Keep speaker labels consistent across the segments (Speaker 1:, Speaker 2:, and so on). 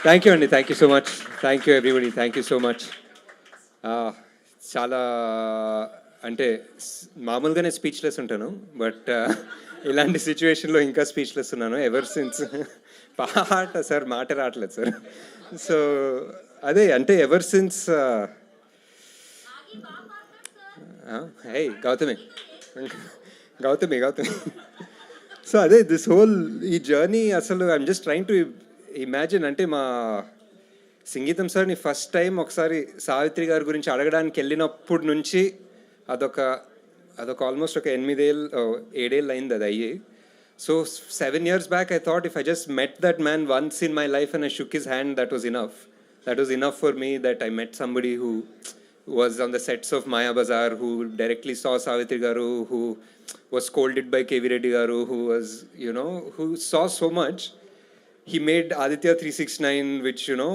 Speaker 1: Thank you అండి, thank you so much. Thank you everybody, thank you so much. చాలా అంటే మామూలుగానే speechless ఉంటాను, బట్ ఇలాంటి సిచ్యువేషన్లో ఇంకా స్పీచ్లెస్ ఉన్నాను. ఎవర్ సిన్స్ పాట సార్, మాట రావట్లేదు సార్. సో అదే అంటే ఎవర్ సిన్స్ హే గౌతమి గౌతమి గౌతమి సో అదే దిస్ హోల్ ఈ జర్నీ అసలు I'm just trying to imagine. అంటే మా సంగీతం సార్ని ఫస్ట్ టైం ఒకసారి సావిత్రి గారి గురించి అడగడానికి వెళ్ళినప్పటి నుంచి అదొక అదొక ఆల్మోస్ట్ ఒక 7 ఏళ్ళు అయింది అది అయ్యి. So 7 years back I thought if I just met that man once in my life and I shook his hand, that was enough. That was enough for me, that I met somebody who was on the sets of Maya Bazaar, who directly saw Savitri Garu, who was scolded by KV Reddy Garu, who was, you know, who saw so much. He made Aditya 369, which, you know,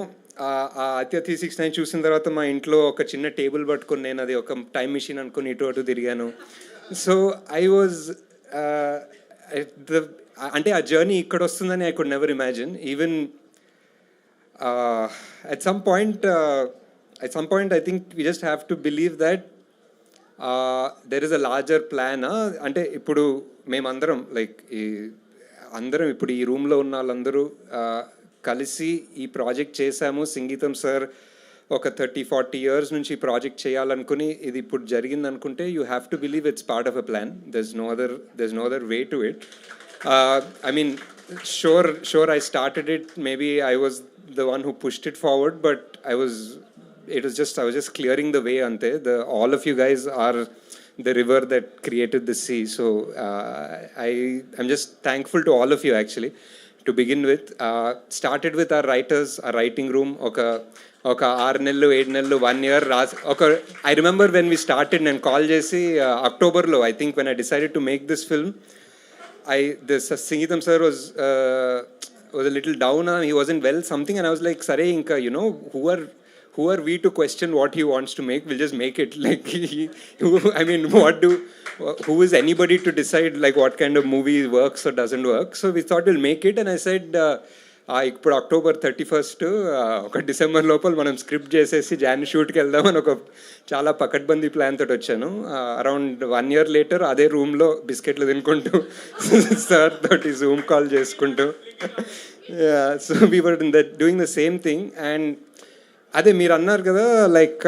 Speaker 1: Aditya 369 చూసిన తర్వాత మా ఇంట్లో ఒక చిన్న table పట్టుకొని నేను అది ఒక టైం మిషన్ అనుకుని ఇటు అటు తిరిగాను. సో ఐ వాజ్ అంటే ఆ జర్నీ ఇక్కడ వస్తుందని I could never imagine. Even at some point I think we just have to believe that there is a larger plan. అంటే ఇప్పుడు మేమందరం లైక్ అందరం ఇప్పుడు ఈ రూమ్లో ఉన్న వాళ్ళందరూ కలిసి ఈ ప్రాజెక్ట్ చేశాము. సంగీతం సార్ ఒక 30-40 years నుంచి ఈ ప్రాజెక్ట్ చేయాలనుకుని ఇది ఇప్పుడు జరిగింది అనుకుంటే you have to believe it's part of a plan. There's no other way to it. I mean sure I started it, maybe I was the one who pushed it forward, but I was just clearing the way ante. All of you guys are the river that created the sea. So I'm just thankful to all of you actually. To begin with, started with our writers, our writing room. Oka 6 నెలలు 7 నెలలు 1 year I remember when we started and call chesi October lo, I think, when I decided to make this film, this Singeetham sir was a little down. He wasn't well something, and I was like, sare inka, you know, who are we to question what he wants to make? We'll just make it. Like I mean, who is anybody to decide like what kind of movie works or doesn't work? So we thought we'll make it, and I said ఇప్పుడు October 31st ఒక December లోపల మనం script చేసేసి John షూట్కి వెళ్దామని ఒక చాలా పకడ్బందీ plan తోటి వచ్చాను. అరౌండ్ 1 year later అదే రూమ్లో బిస్కెట్లు తినుకుంటూ సార్ తోటి జూమ్ కాల్ చేసుకుంటూ so we were doing the same thing. And అదే మీరు అన్నారు కదా, like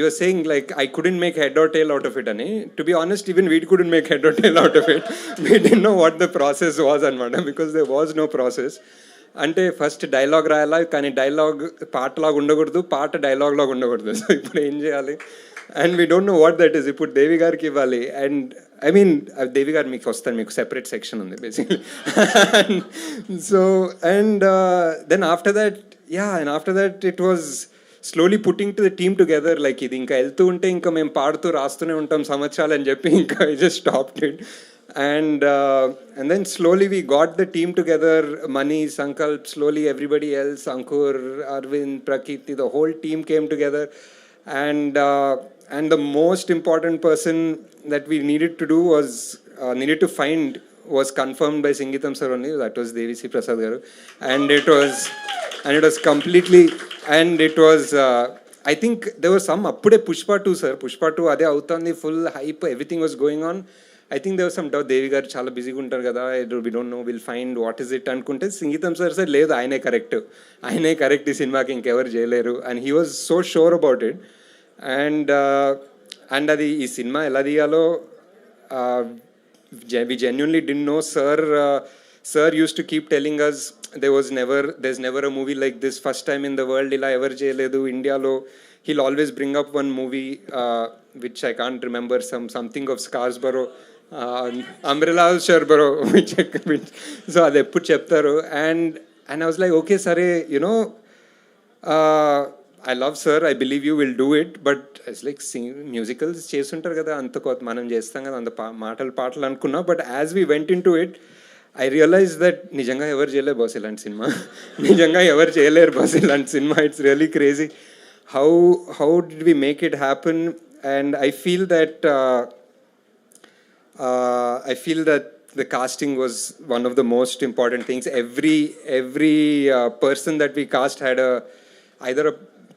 Speaker 1: your saying like I couldn't make head or tail out of it అని. To be honest, even we couldn't make head or tail out of it. We don't know what the process was అనమాట, because there was no process. అంటే first dialogue రాయాలా, కానీ dialogue పాటలాగా ఉండకూడదు, పాట dialogue లాగా ఉండకూడదు. So ఇప్పుడు ఏం చేయాలి? And we don't know what that is. ఇప్పుడు దేవి గారికి ఇవ్వాలి. అండ్ ఐ మీన్ దేవి గారు మీకు వస్తాను, మీకు సెపరేట్ సెక్షన్ ఉంది basically. So and then after that it was slowly putting to the team together. Like ఇది ఇంకా వెళ్తూ ఉంటే ఇంకా మేము పాడుతూ రాస్తూనే ఉంటాం సంవత్సరాలు అని చెప్పి ఇంకా I just stopped it. And then slowly we got the team together. Mani, Sankalp, slowly everybody else, Ankur, Arvind, Prakriti, the whole team came together. And the most important person that we needed to do was was confirmed by Singeetham sir only. That was Devi Prasad garu. And it was completely, and it was I think there was some appude Pushpa 2 sir. Pushpa 2 ade avutandi, full hype, everything was going on. I think there was some doubt. Devi garu చాలా బిజీగా ఉంటారు కదా, we don't know, we'll find what is it అనుకుంటే సంగీతం sir sir లేదు, ఆయనే correct ఈ సినిమాకి, ఇంకెవరు చేయలేరు. And he was so sure about it. And అది ఈ సినిమా ఎలా తీయాలో we genuinely didn't know. Sir used to keep telling us there's never a movie like this, first time in the world, ఇలా ఎవరు చేయలేదు ఇండియాలో. He'll always bring up one movie which I can't remember, something of Scarsborough, Umbrella Sherborough, which so అది ఎప్పుడు చెప్తారు. And I was like, okay sare, you know, I love sir, I believe you will do it, but it's like musicals చేస్తుంటారు కదా, అంత మనం చేస్తాం కదా, అంత పాటలు అనుకున్నా. But as we went in to it, I realized that నిజంగా ఎవరు చేయలేరు బాస్ ఇలాంటి సినిమా. నిజంగా ఎవరు చేయలేరు బాస్ ఇలాంటి cinema. It's really crazy how did we make it happen. And I feel that the casting was one of the most important things. Every person that we cast had either a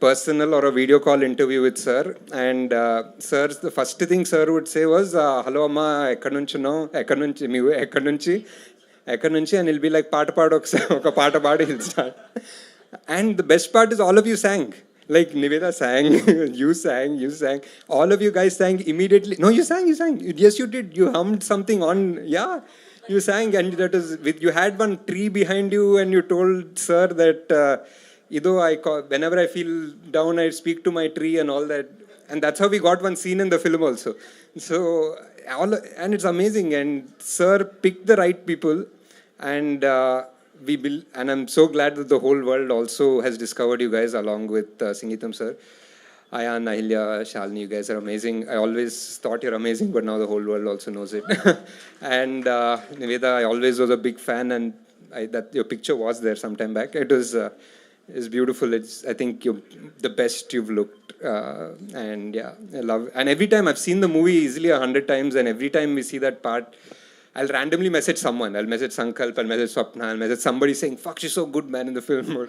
Speaker 1: personal or a video call interview with sir. And the first thing sir would say was, hello amma, ekkadi nunchunnao, ekkadi nunchi meevu ekkadi nunchi, and he'll be like, paata paadu oka paata paadi, he'll start. And the best part is all of you sang. Like Niveda sang, you sang. All of you guys sang immediately. No, you sang. Yes, you did. You hummed something on. Yeah, you sang, and that is with. You had one tree behind you, and you told sir that, whenever I feel down, I speak to my tree and all that. And that's how we got one scene in the film also. So and it's amazing. And sir picked the right people, and. And I'm so glad that the whole world also has discovered you guys along with Singeetham sir. Ayan, Ahilya, Shalini, you guys are amazing. I always thought you're amazing, but now the whole world also knows it. And Niveda, I always was a big fan, and that your picture was there sometime back. It was it's beautiful. I think you're the best you've looked. And yeah, I love. And every time I've seen the movie easily 100 times, and every time we see that part, I'll randomly message someone. I'll message Sankalp, I'll message Swapna, I'll message somebody saying, fuck, she's so good, man, in the film.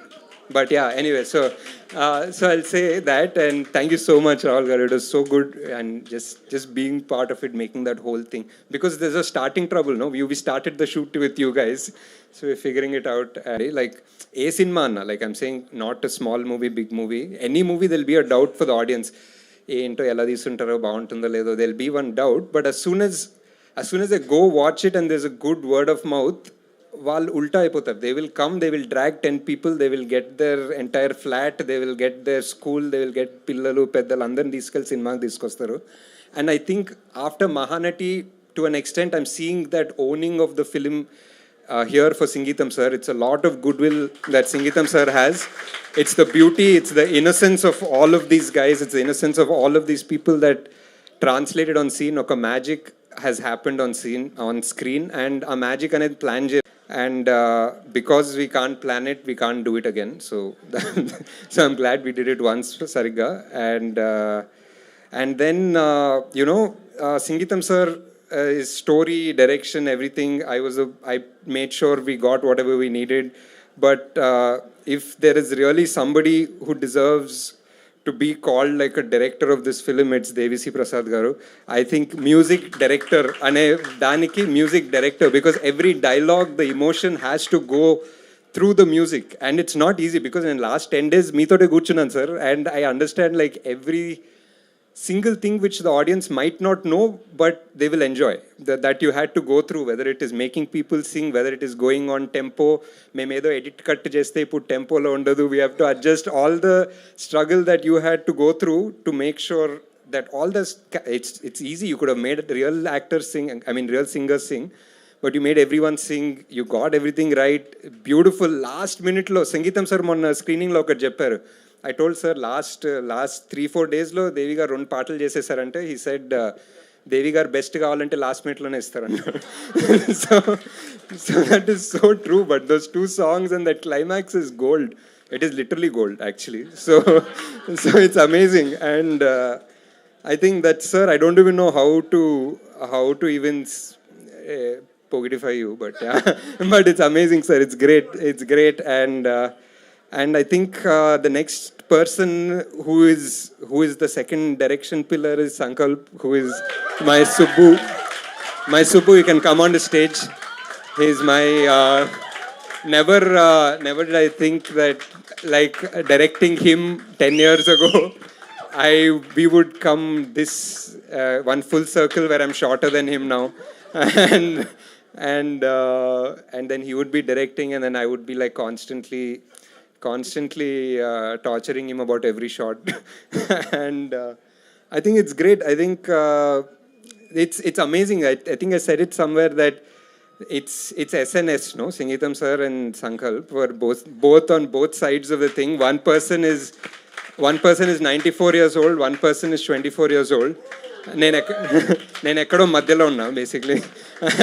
Speaker 1: But yeah, anyway, so I'll say that, and thank you so much, Rahul Garu. It was so good, and just being part of it, making that whole thing. Because there's a starting trouble, no? We started the shoot with you guys, so we're figuring it out. Like, a cinema, like I'm saying, not a small movie, big movie. Any movie, there'll be a doubt for the audience. There'll be one doubt, but as soon as they go watch it and there's a good word of mouth, they will come, they will drag 10 people, they will get their entire flat, they will get their school, they will get pillalu, peddalu, andaru తీసుకెళ్ళి సినిమాకి తీసుకొస్తారు. And I think after Mahanati, to an extent, I'm seeing that owning of the film here for Singeetham sir. It's a lot of goodwill that Singeetham sir has. It's the beauty, it's the innocence of all of these guys, it's the innocence of all of these people that translated on scene. Oka magic has happened on screen, and a magic and plan. And because we can't plan it, we can't do it again. So, so I'm glad we did it once for Sariga. And then Singeetham sir, his story, direction, everything. I made sure we got whatever we needed. But if there is really somebody who deserves to be called like a director of this film, it's Devi Prasad garu. I think music director, music director, because every dialogue, the emotion has to go through the music, and it's not easy because in the last 10 days, me thote guchunan sir, and I understand like every single thing which the audience might not know, but they will enjoy. That you had to go through, whether it is making people sing, whether it is going on tempo. Memedo edit cut jeste put tempo lo undadu. We have to adjust all the struggle that you had to go through to make sure that all this, it's easy. You could have made real actors sing, real singers sing, but you made everyone sing. You got everything right. Beautiful. Last minute lo, Singeetham sir monna screening lo okati chepparu. I told sir last 3-4 days lo Devi garu రెండు పాటలు చేసేసారంటే he said Devi garu best కావాలంటే last minute లోనే ఇస్తారన్నారు. So that is so true, but those two songs and that climax is gold. It is literally gold actually. So it's amazing, and I think that sir, I don't even know how to even positify you, but yeah. But it's amazing sir, it's great. And I think the next person who is the second direction pillar is Sankalp, who is my Subbu. My Subbu, you can come on the stage. He's my never did I think that like directing him 10 years ago, we would come this one full circle where I'm shorter than him now, and then he would be directing, and then I would be like constantly torturing him about every shot. And I think it's great. I think it's amazing. I think I said it somewhere that it's SNS, no? Singeetham sir and Sankalp were both on both sides of the thing. One person is 94 years old, one person is 24 years old. నేను ఎక్కడో మధ్యలో ఉన్నా basically,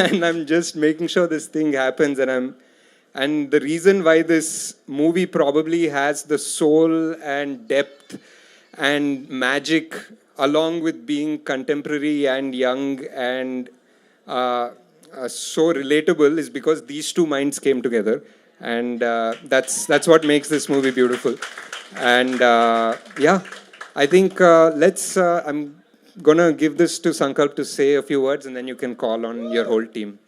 Speaker 1: and I'm just making sure this thing happens, and the reason why this movie probably has the soul and depth and magic, along with being contemporary and young and so relatable is because these two minds came together, and that's what makes this movie beautiful. And yeah, I think I'm gonna give this to Sankalp to say a few words, and then you can call on your whole team.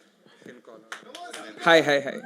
Speaker 2: Hi, hi, hi.